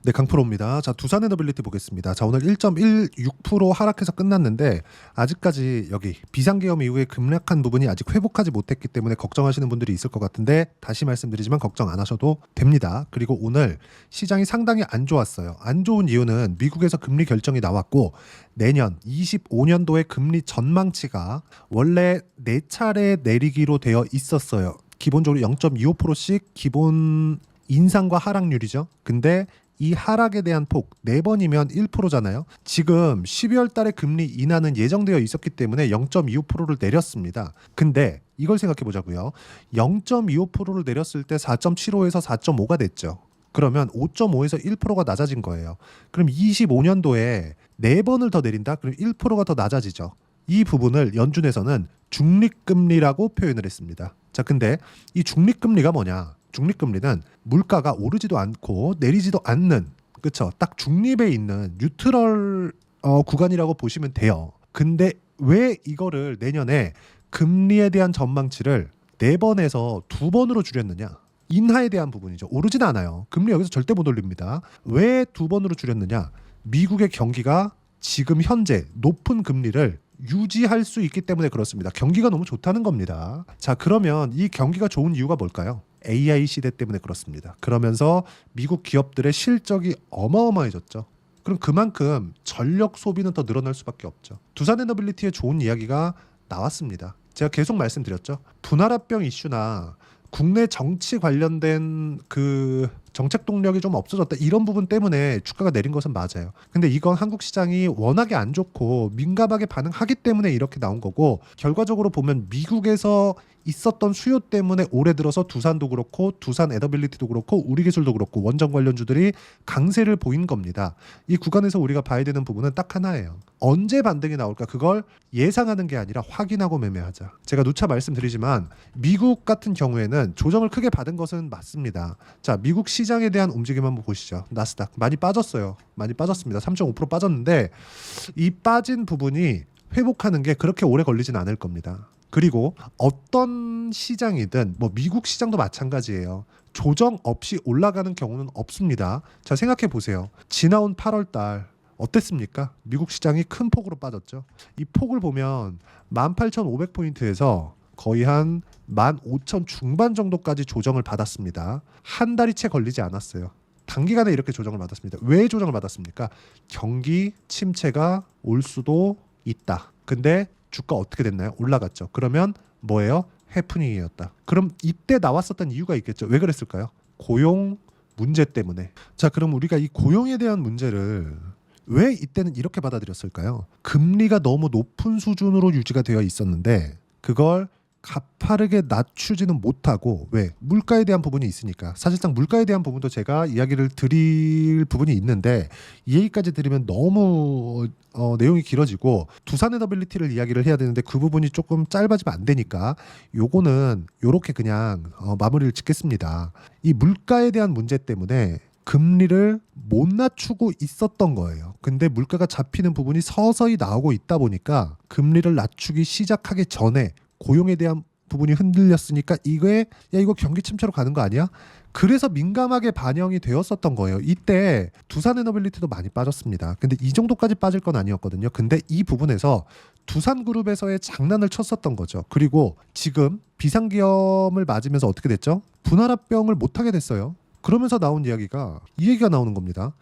네, 강프로입니다. 자, 두산에너빌리티 보겠습니다. 자, 오늘 1.16% 하락해서 끝났는데 아직까지 여기 비상계엄 이후에 급락한 부분이 아직 회복하지 못했기 때문에 걱정하시는 분들이 있을 것 같은데 다시 말씀드리지만 걱정 안 하셔도 됩니다. 그리고 오늘 시장이 상당히 안 좋았어요. 안 좋은 이유는 미국에서 금리 결정이 나왔고 내년 25년도의 금리 전망치가 원래 4차례 내리기로 되어 있었어요. 기본적으로 0.25%씩 기본 인상과 하락률이죠. 근데 이 하락에 대한 폭 4번이면 1%잖아요. 지금 12월 달에 금리 인하는 예정되어 있었기 때문에 0.25%를 내렸습니다. 근데 이걸 생각해 보자고요. 0.25%를 내렸을 때 4.75에서 4.5가 됐죠. 그러면 5.5에서 1%가 낮아진 거예요. 그럼 25년도에 4번을 더 내린다? 그럼 1%가 더 낮아지죠. 이 부분을 연준에서는 중립금리라고 표현을 했습니다. 자, 근데 이 중립금리가 뭐냐? 중립금리는 물가가 오르지도 않고 내리지도 않는, 그쵸? 딱 중립에 있는 뉴트럴 구간이라고 보시면 돼요. 근데 왜 이거를 내년에 금리에 대한 전망치를 4번에서 2번으로 줄였느냐? 인하에 대한 부분이죠. 오르진 않아요. 금리 여기서 절대 못 올립니다. 왜 2번으로 줄였느냐? 미국의 경기가 지금 현재 높은 금리를 유지할 수 있기 때문에 그렇습니다. 경기가 너무 좋다는 겁니다. 자, 그러면 이 경기가 좋은 이유가 뭘까요? AI 시대 때문에 그렇습니다. 그러면서 미국 기업들의 실적이 어마어마해졌죠. 그럼 그만큼 전력 소비는 더 늘어날 수밖에 없죠. 두산에너빌리티의 좋은 이야기가 나왔습니다. 제가 계속 말씀드렸죠. 분할합병 이슈나 국내 정치 관련된 그 정책 동력이 좀 없어졌다, 이런 부분 때문에 주가가 내린 것은 맞아요. 근데 이건 한국 시장이 워낙에 안 좋고 민감하게 반응하기 때문에 이렇게 나온 거고, 결과적으로 보면 미국에서 있었던 수요 때문에 올해 들어서 두산도 그렇고 두산 에너빌리티도 그렇고 우리기술도 그렇고 원전 관련주들이 강세를 보인 겁니다. 이 구간에서 우리가 봐야 되는 부분은 딱 하나예요. 언제 반등이 나올까? 그걸 예상하는 게 아니라 확인하고 매매하자. 제가 누차 말씀드리지만 미국 같은 경우에는 조정을 크게 받은 것은 맞습니다. 자, 미국 시장에 대한 움직임 한번 보시죠. 나스닥 많이 빠졌어요. 많이 빠졌습니다. 3.5% 빠졌는데 이 빠진 부분이 회복하는 게 그렇게 오래 걸리진 않을 겁니다. 그리고 어떤 시장이든 뭐 미국 시장도 마찬가지예요. 조정 없이 올라가는 경우는 없습니다. 자, 생각해 보세요. 지나온 8월 달 어땠습니까? 미국 시장이 큰 폭으로 빠졌죠. 이 폭을 보면 18,500포인트에서 거의 한 15,000 중반 정도까지 조정을 받았습니다. 한 달이 채 걸리지 않았어요. 단기간에 이렇게 조정을 받았습니다. 왜 조정을 받았습니까? 경기 침체가 올 수도 있다. 근데 주가 어떻게 됐나요? 올라갔죠. 그러면 뭐예요? 해프닝이었다. 그럼 이때 나왔었던 이유가 있겠죠. 왜 그랬을까요? 고용 문제 때문에. 자, 그럼 우리가 이 고용에 대한 문제를 왜 이때는 이렇게 받아들였을까요? 금리가 너무 높은 수준으로 유지가 되어 있었는데 그걸 가파르게 낮추지는 못하고, 왜? 물가에 대한 부분이 있으니까. 사실상 물가에 대한 부분도 제가 이야기를 드릴 부분이 있는데 이 얘기까지 드리면 너무 내용이 길어지고 두산에너빌리티를 이야기를 해야 되는데 그 부분이 조금 짧아지면 안 되니까 요거는 요렇게 그냥 마무리를 짓겠습니다. 이 물가에 대한 문제 때문에 금리를 못 낮추고 있었던 거예요. 근데 물가가 잡히는 부분이 서서히 나오고 있다 보니까 금리를 낮추기 시작하기 전에 고용에 대한 부분이 흔들렸으니까 이거 경기 침체로 가는 거 아니야? 그래서 민감하게 반영이 되었었던 거예요. 이때 두산에너빌리티도 많이 빠졌습니다. 근데 이 정도까지 빠질 건 아니었거든요. 근데 이 부분에서 두산그룹에서의 장난을 쳤었던 거죠. 그리고 지금 비상계엄을 맞으면서 어떻게 됐죠? 분할합병을 못하게 됐어요. 그러면서 나온 이야기가 이 얘기가 나오는 겁니다.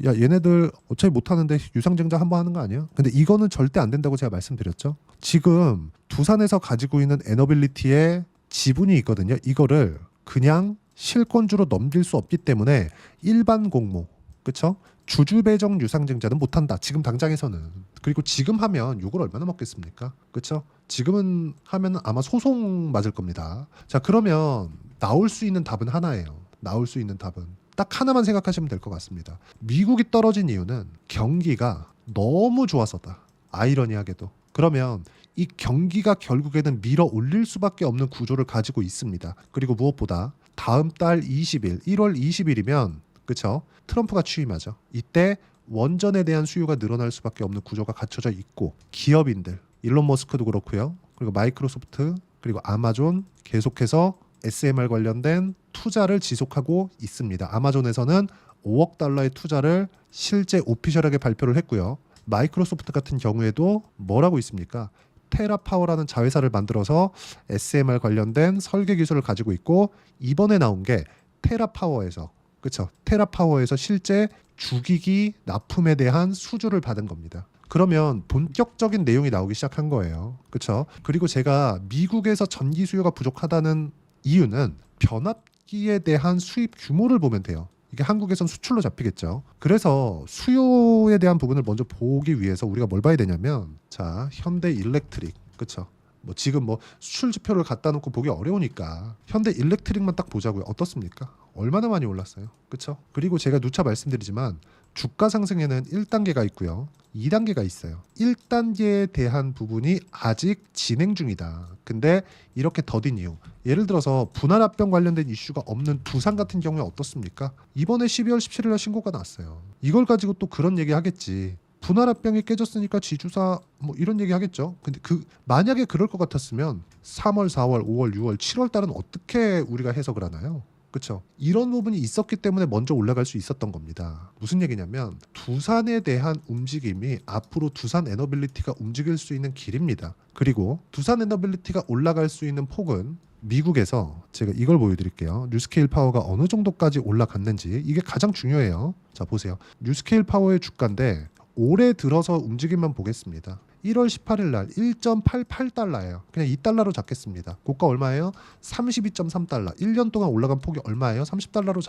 야, 얘네들 어차피 못하는데 유상증자 한번 하는 거 아니야? 근데 이거는 절대 안 된다고 제가 말씀드렸죠. 지금 두산에서 가지고 있는 에너빌리티의 지분이 있거든요. 이거를 그냥 실권주로 넘길 수 없기 때문에 일반 공모, 그쵸? 주주배정 유상증자는 못한다. 지금 당장에서는. 그리고 지금 하면 욕을 얼마나 먹겠습니까? 그쵸? 지금은 하면 아마 소송 맞을 겁니다. 자, 그러면 나올 수 있는 답은 하나예요. 나올 수 있는 답은 딱 하나만 생각하시면 될 것 같습니다. 미국이 떨어진 이유는 경기가 너무 좋아서다. 아이러니하게도. 그러면 이 경기가 결국에는 밀어 올릴 수밖에 없는 구조를 가지고 있습니다. 그리고 무엇보다 다음 달 20일, 1월 20일이면 그쵸? 트럼프가 취임하죠. 이때 원전에 대한 수요가 늘어날 수밖에 없는 구조가 갖춰져 있고, 기업인들, 일론 머스크도 그렇고요. 그리고 마이크로소프트, 그리고 아마존 계속해서 SMR 관련된 투자를 지속하고 있습니다. 아마존에서는 5억 달러의 투자를 실제 오피셜하게 발표를 했고요. 마이크로소프트 같은 경우에도 뭐라고 있습니까? 테라파워라는 자회사를 만들어서 SMR 관련된 설계 기술을 가지고 있고, 이번에 나온 게 테라파워에서, 그렇죠? 테라파워에서 실제 주기기 납품에 대한 수주를 받은 겁니다. 그러면 본격적인 내용이 나오기 시작한 거예요. 그렇죠? 그리고 제가 미국에서 전기 수요가 부족하다는 이유는 변압기에 대한 수입 규모를 보면 돼요. 이게 한국에선 수출로 잡히겠죠. 그래서 수요에 대한 부분을 먼저 보기 위해서 우리가 뭘 봐야 되냐면, 자, 현대 일렉트릭, 그렇죠? 뭐 지금 뭐 수출 지표를 갖다 놓고 보기 어려우니까 현대 일렉트릭만 딱 보자고요. 어떻습니까? 얼마나 많이 올랐어요. 그렇죠? 그리고 제가 누차 말씀드리지만 주가 상승에는 1단계가 있고요. 2단계가 있어요. 1단계에 대한 부분이 아직 진행 중이다. 근데 이렇게 더딘 이유. 예를 들어서 분할합병 관련된 이슈가 없는 두산 같은 경우에 어떻습니까? 이번에 12월 17일 날 신고가 났어요. 이걸 가지고 또 그런 얘기 하겠지. 분할합병이 깨졌으니까 지주사 뭐 이런 얘기 하겠죠. 근데 만약에 그럴 것 같았으면 3월, 4월, 5월, 6월, 7월 달은 어떻게 우리가 해석을 하나요? 그렇죠. 이런 부분이 있었기 때문에 먼저 올라갈 수 있었던 겁니다. 무슨 얘기냐면 두산에 대한 움직임이 앞으로 두산 에너빌리티가 움직일 수 있는 길입니다. 그리고 두산 에너빌리티가 올라갈 수 있는 폭은 미국에서 제가 이걸 보여드릴게요. 뉴스케일 파워가 어느 정도까지 올라갔는지, 이게 가장 중요해요. 자, 보세요. 뉴스케일 파워의 주가인데 올해 들어서 움직임만 보겠습니다. 1월 18일 날 1.88달러예요. 그냥 2달러로 잡겠습니다. 고가 얼마예요? 32.3달러. 1년 동안 올라간 폭이 얼마예요? 30달러로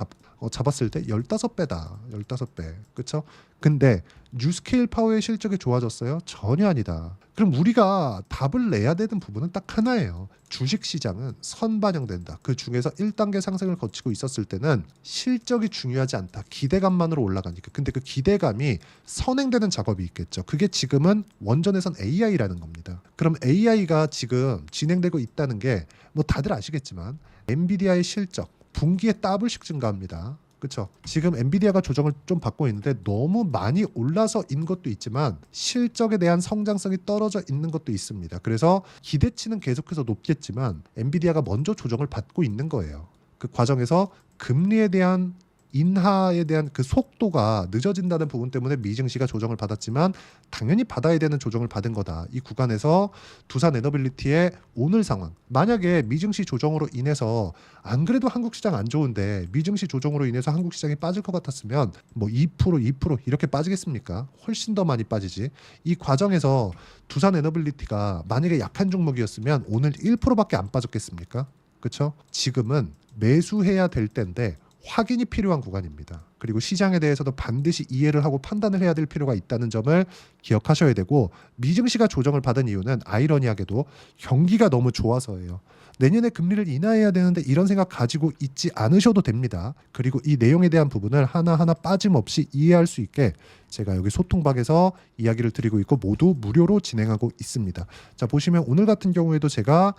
잡았을 때 15배다. 15배. 그렇죠? 근데 뉴스케일 파워의 실적이 좋아졌어요? 전혀 아니다. 그럼 우리가 답을 내야 되는 부분은 딱 하나예요. 주식시장은 선반영된다. 그 중에서 1단계 상승을 거치고 있었을 때는 실적이 중요하지 않다. 기대감만으로 올라가니까. 근데 그 기대감이 선행되는 작업이 있겠죠. 그게 지금은 원전에선 AI라는 겁니다. 그럼 AI가 지금 진행되고 있다는 게 뭐 다들 아시겠지만 엔비디아의 실적 분기에 더블씩 증가합니다. 그렇죠. 지금 엔비디아가 조정을 좀 받고 있는데 너무 많이 올라서인 것도 있지만 실적에 대한 성장성이 떨어져 있는 것도 있습니다. 그래서 기대치는 계속해서 높겠지만 엔비디아가 먼저 조정을 받고 있는 거예요. 그 과정에서 금리에 대한 인하에 대한 그 속도가 늦어진다는 부분 때문에 미증시가 조정을 받았지만 당연히 받아야 되는 조정을 받은 거다. 이 구간에서 두산 에너빌리티의 오늘 상황, 만약에 미증시 조정으로 인해서 안 그래도 한국 시장 안 좋은데 미증시 조정으로 인해서 한국 시장이 빠질 것 같았으면 뭐 2% 이렇게 빠지겠습니까? 훨씬 더 많이 빠지지. 이 과정에서 두산 에너빌리티가 만약에 약한 종목이었으면 오늘 1%밖에 안 빠졌겠습니까? 그렇죠? 지금은 매수해야 될 때인데 확인이 필요한 구간입니다. 그리고 시장에 대해서도 반드시 이해를 하고 판단을 해야 될 필요가 있다는 점을 기억하셔야 되고, 미증시가 조정을 받은 이유는 아이러니하게도 경기가 너무 좋아서예요. 내년에 금리를 인하해야 되는데 이런 생각 가지고 있지 않으셔도 됩니다. 그리고 이 내용에 대한 부분을 하나하나 빠짐없이 이해할 수 있게 제가 여기 소통방에서 이야기를 드리고 있고 모두 무료로 진행하고 있습니다. 자, 보시면 오늘 같은 경우에도 제가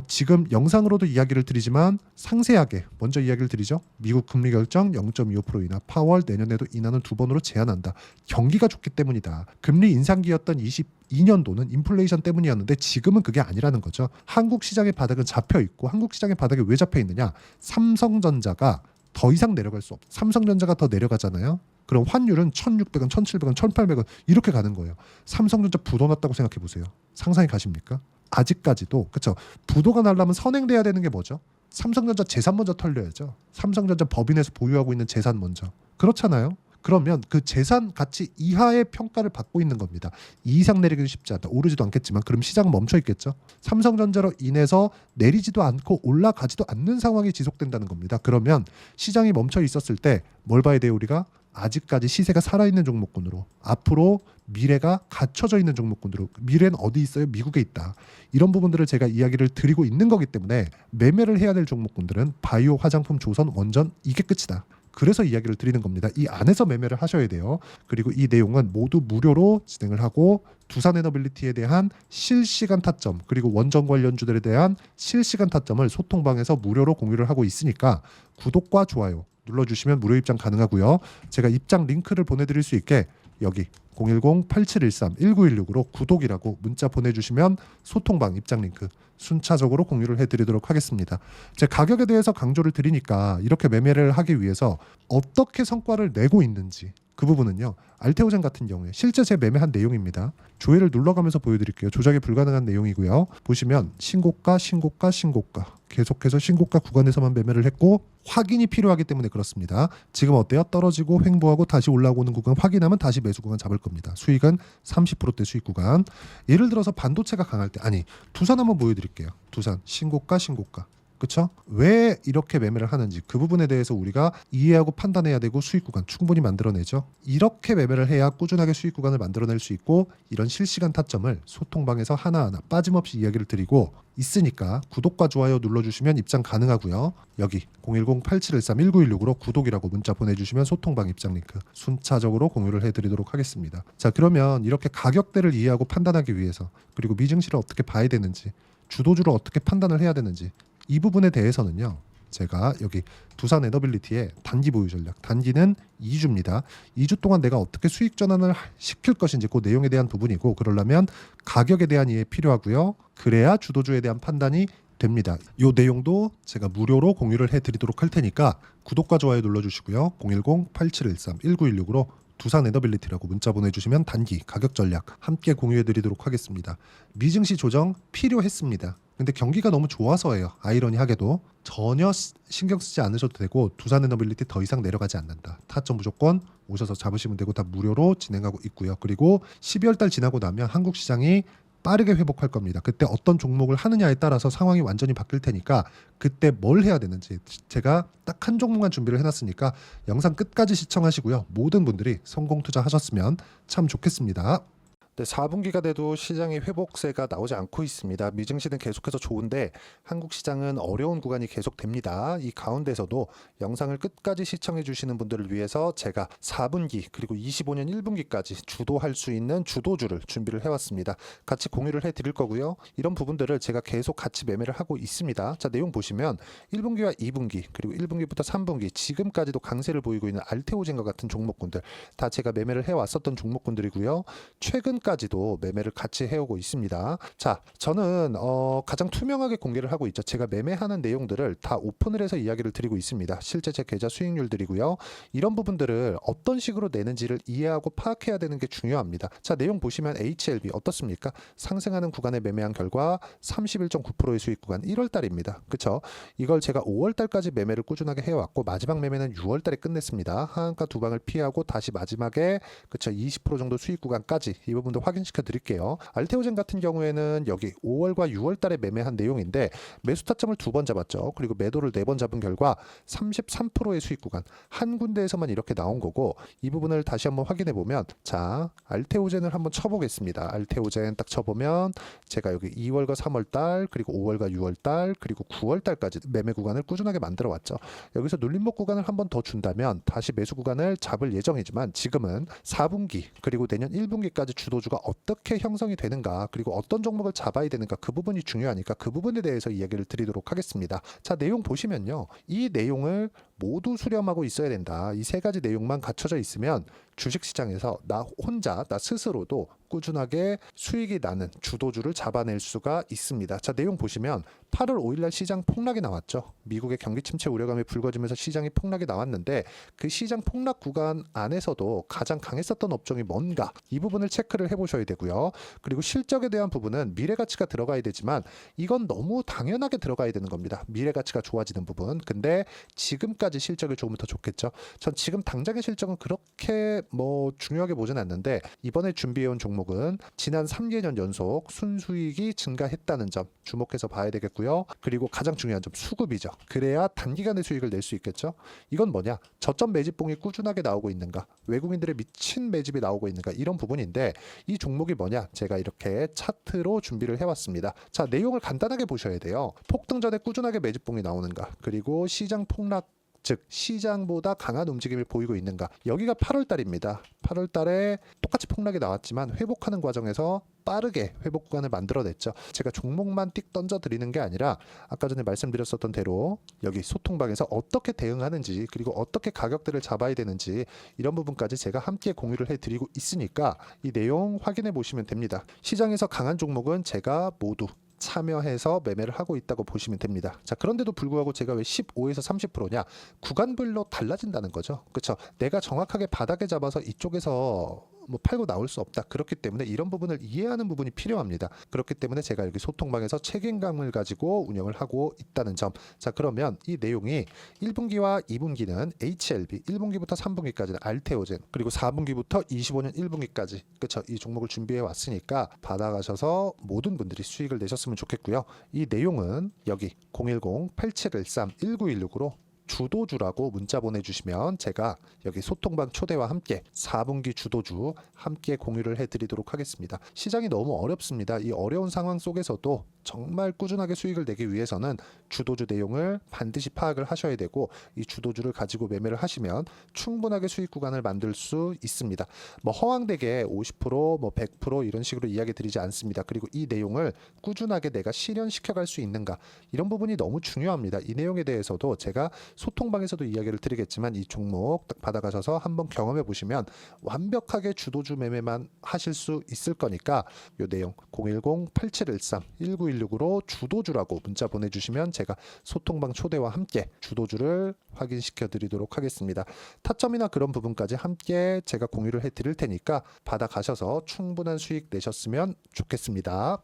지금 영상으로도 이야기를 드리지만 상세하게 먼저 이야기를 드리죠. 미국 금리 결정 0.25% 인하, 파월 내년에도 인하는 2번으로 제한한다. 경기가 좋기 때문이다. 금리 인상기였던 22년도는 인플레이션 때문이었는데 지금은 그게 아니라는 거죠. 한국 시장의 바닥은 잡혀 있고, 한국 시장의 바닥이 왜 잡혀 있느냐? 삼성전자가 더 이상 내려갈 수 없어. 삼성전자가 더 내려가잖아요. 그럼 환율은 1,600원, 1,700원, 1,800원 이렇게 가는 거예요. 삼성전자 부도 났다고 생각해 보세요. 상상이 가십니까? 아직까지도 그렇죠. 부도가 나려면 선행돼야 되는 게 뭐죠? 삼성전자 재산 먼저 털려야죠. 삼성전자 법인에서 보유하고 있는 재산 먼저. 그렇잖아요. 그러면 그 재산 가치 이하의 평가를 받고 있는 겁니다. 이 이상 내리기는 쉽지 않다. 오르지도 않겠지만 그럼 시장은 멈춰 있겠죠. 삼성전자로 인해서 내리지도 않고 올라가지도 않는 상황이 지속된다는 겁니다. 그러면 시장이 멈춰 있었을 때 뭘 봐야 돼요? 우리가 아직까지 시세가 살아있는 종목군으로, 앞으로 미래가 갖춰져 있는 종목군으로. 미래는 어디 있어요? 미국에 있다. 이런 부분들을 제가 이야기를 드리고 있는 거기 때문에 매매를 해야 될 종목군들은 바이오, 화장품, 조선, 원전 이게 끝이다. 그래서 이야기를 드리는 겁니다. 이 안에서 매매를 하셔야 돼요. 그리고 이 내용은 모두 무료로 진행을 하고 두산 에너빌리티에 대한 실시간 타점, 그리고 원전 관련주들에 대한 실시간 타점을 소통방에서 무료로 공유를 하고 있으니까 구독과 좋아요 눌러주시면 무료 입장 가능하고요. 제가 입장 링크를 보내드릴 수 있게 여기 010-8713-1916으로 구독이라고 문자 보내주시면 소통방 입장 링크 순차적으로 공유를 해드리도록 하겠습니다. 제 가격에 대해서 강조를 드리니까 이렇게 매매를 하기 위해서 어떻게 성과를 내고 있는지 그 부분은요, 알테오젠 같은 경우에 실제 제 매매한 내용입니다. 조회를 눌러가면서 보여드릴게요. 조작이 불가능한 내용이고요. 보시면 신고가 계속해서 신고가 구간에서만 매매를 했고 확인이 필요하기 때문에 그렇습니다. 지금 어때요? 떨어지고 횡보하고 다시 올라오는 구간 확인하면 다시 매수 구간 잡을 겁니다. 수익은 30%대 수익 구간. 예를 들어서 반도체가 강할 때, 아니 두산 한번 보여드릴게요. 두산 신고가 그쵸? 왜 이렇게 매매를 하는지 그 부분에 대해서 우리가 이해하고 판단해야 되고 수익 구간 충분히 만들어내죠. 이렇게 매매를 해야 꾸준하게 수익 구간을 만들어낼 수 있고, 이런 실시간 타점을 소통방에서 하나하나 빠짐없이 이야기를 드리고 있으니까 구독과 좋아요 눌러주시면 입장 가능하고요. 여기 010-8713-1916으로 구독이라고 문자 보내주시면 소통방 입장 링크 순차적으로 공유를 해드리도록 하겠습니다. 자, 그러면 이렇게 가격대를 이해하고 판단하기 위해서, 그리고 미증시를 어떻게 봐야 되는지, 주도주를 어떻게 판단을 해야 되는지, 이 부분에 대해서는요, 제가 여기 두산 에너빌리티의 단기 보유 전략, 단기는 2주입니다. 2주 동안 내가 어떻게 수익 전환을 시킬 것인지 그 내용에 대한 부분이고, 그러려면 가격에 대한 이해 필요하고요. 그래야 주도주에 대한 판단이 됩니다. 이 내용도 제가 무료로 공유를 해드리도록 할 테니까 구독과 좋아요 눌러주시고요. 010-8713-1916으로 두산 에너빌리티라고 문자 보내주시면 단기 가격 전략 함께 공유해드리도록 하겠습니다. 미증시 조정 필요했습니다. 근데 경기가 너무 좋아서예요. 아이러니하게도 전혀 신경 쓰지 않으셔도 되고, 두산 에너빌리티 더 이상 내려가지 않는다. 타점 무조건 오셔서 잡으시면 되고 다 무료로 진행하고 있고요. 그리고 12월 달 지나고 나면 한국 시장이 빠르게 회복할 겁니다. 그때 어떤 종목을 하느냐에 따라서 상황이 완전히 바뀔 테니까 그때 뭘 해야 되는지 제가 딱 한 종목만 준비를 해놨으니까 영상 끝까지 시청하시고요. 모든 분들이 성공 투자하셨으면 참 좋겠습니다. 네, 4분기가 돼도 시장의 회복세가 나오지 않고 있습니다. 미증시는 계속해서 좋은데 한국 시장은 어려운 구간이 계속됩니다. 이 가운데서도 영상을 끝까지 시청해 주시는 분들을 위해서 제가 4분기 그리고 25년 1분기까지 주도할 수 있는 주도주를 준비를 해왔습니다. 같이 공유를 해드릴 거고요. 이런 부분들을 제가 계속 같이 매매를 하고 있습니다. 자, 내용 보시면 1분기와 2분기 그리고 1분기부터 3분기 지금까지도 강세를 보이고 있는 알테오젠과 같은 종목군들 다 제가 매매를 해왔었던 종목군들이고요. 최근까지도 매매를 같이 해오고 있습니다. 자, 저는 가장 투명하게 공개를 하고 있죠. 제가 매매하는 내용들을 다 오픈을 해서 이야기를 드리고 있습니다. 실제 제 계좌 수익률들이고요. 이런 부분들을 어떤 식으로 내는지를 이해하고 파악해야 되는 게 중요합니다. 자, 내용 보시면 HLB 어떻습니까? 상승하는 구간에 매매한 결과 31.9%의 수익 구간 1월 달입니다. 그쵸? 이걸 제가 5월 달까지 매매를 꾸준하게 해왔고 마지막 매매는 6월 달에 끝냈습니다. 하한가 두 방을 피하고 다시 마지막에 그쵸? 20% 정도 수익 구간까지 이 부분도 확인시켜 드릴게요. 알테오젠 같은 경우에는 여기 5월과 6월 달에 매매한 내용인데 매수 타점을 2번 잡았죠. 그리고 매도를 4번 잡은 결과 33%의 수익 구간 한 군데에서만 이렇게 나온 거고, 이 부분을 다시 한번 확인해 보면, 자, 알테오젠을 한번 쳐보겠습니다. 알테오젠 딱 쳐보면 제가 여기 2월과 3월 달 그리고 5월과 6월 달 그리고 9월 달까지 매매 구간을 꾸준하게 만들어 왔죠. 여기서 눌림목 구간을 한번 더 준다면 다시 매수 구간을 잡을 예정이지만, 지금은 4분기 그리고 내년 1분기까지 주도주가 어떻게 형성이 되는가, 그리고 어떤 종목을 잡아야 되는가, 그 부분이 중요하니까 그 부분에 대해서 이야기를 드리도록 하겠습니다. 자, 내용 보시면요, 이 내용을 모두 수렴하고 있어야 된다. 이 세 가지 내용만 갖춰져 있으면 주식시장에서 나 혼자 나 스스로도 꾸준하게 수익이 나는 주도주를 잡아낼 수가 있습니다. 자, 내용 보시면 8월 5일날 시장 폭락이 나왔죠. 미국의 경기 침체 우려감이 불거지면서 시장이 폭락이 나왔는데, 그 시장 폭락 구간 안에서도 가장 강했었던 업종이 뭔가, 이 부분을 체크를 해보셔야 되고요. 그리고 실적에 대한 부분은 미래가치가 들어가야 되지만 이건 너무 당연하게 들어가야 되는 겁니다. 미래가치가 좋아지는 부분. 근데 지금까지 실적이 조금 더 좋겠죠. 전 지금 당장의 실적은 그렇게 중요하게 보진 않는데, 이번에 준비해온 종목은 지난 3개년 연속 순수익이 증가했다는 점 주목해서 봐야 되겠고요. 그리고 가장 중요한 점, 수급이죠. 그래야 단기간에 수익을 낼 수 있겠죠. 이건 뭐냐? 저점 매집봉이 꾸준하게 나오고 있는가, 외국인들의 미친 매집이 나오고 있는가, 이런 부분인데, 이 종목이 뭐냐? 제가 이렇게 차트로 준비를 해왔습니다. 자, 내용을 간단하게 보셔야 돼요. 폭등 전에 꾸준하게 매집봉이 나오는가, 그리고 시장 폭락 즉 시장보다 강한 움직임을 보이고 있는가. 여기가 8월 달입니다. 8월 달에 똑같이 폭락이 나왔지만 회복하는 과정에서 빠르게 회복 구간을 만들어냈죠. 제가 종목만 띡 던져드리는 게 아니라 아까 전에 말씀드렸었던 대로 여기 소통방에서 어떻게 대응하는지 그리고 어떻게 가격대를 잡아야 되는지 이런 부분까지 제가 함께 공유를 해드리고 있으니까 이 내용 확인해 보시면 됩니다. 시장에서 강한 종목은 제가 모두 참여해서 매매를 하고 있다고 보시면 됩니다. 자, 그런데도 불구하고 제가 왜 15에서 30%냐? 구간별로 달라진다는 거죠. 그렇죠? 내가 정확하게 바닥에 잡아서 이쪽에서 뭐 팔고 나올 수 없다. 그렇기 때문에 이런 부분을 이해하는 부분이 필요합니다. 그렇기 때문에 제가 여기 소통방에서 책임감을 가지고 운영을 하고 있다는 점. 자, 그러면 이 내용이 1분기와 2분기는 HLB, 1분기부터 3분기까지는 알테오젠, 그리고 4분기부터 25년 1분기까지 그렇죠? 이 종목을 준비해 왔으니까 받아가셔서 모든 분들이 수익을 내셨으면 좋겠고요. 이 내용은 여기 010-8713-1916으로 주도주라고 문자 보내주시면 제가 여기 소통방 초대와 함께 4분기 주도주 함께 공유를 해드리도록 하겠습니다. 시장이 너무 어렵습니다. 이 어려운 상황 속에서도 정말 꾸준하게 수익을 내기 위해서는 주도주 내용을 반드시 파악을 하셔야 되고 이 주도주를 가지고 매매를 하시면 충분하게 수익 구간을 만들 수 있습니다. 뭐 허황되게 50%, 뭐 100% 이런 식으로 이야기 드리지 않습니다. 그리고 이 내용을 꾸준하게 내가 실현시켜 갈 수 있는가 이런 부분이 너무 중요합니다. 이 내용에 대해서도 제가 소통방에서도 이야기를 드리겠지만 이 종목 딱 받아가셔서 한번 경험해 보시면 완벽하게 주도주 매매만 하실 수 있을 거니까 이 내용 010-8713-1916으로 주도주라고 문자 보내주시면 제가 소통방 초대와 함께 주도주를 확인시켜 드리도록 하겠습니다. 타점이나 그런 부분까지 함께 제가 공유를 해 드릴 테니까 받아가셔서 충분한 수익 내셨으면 좋겠습니다.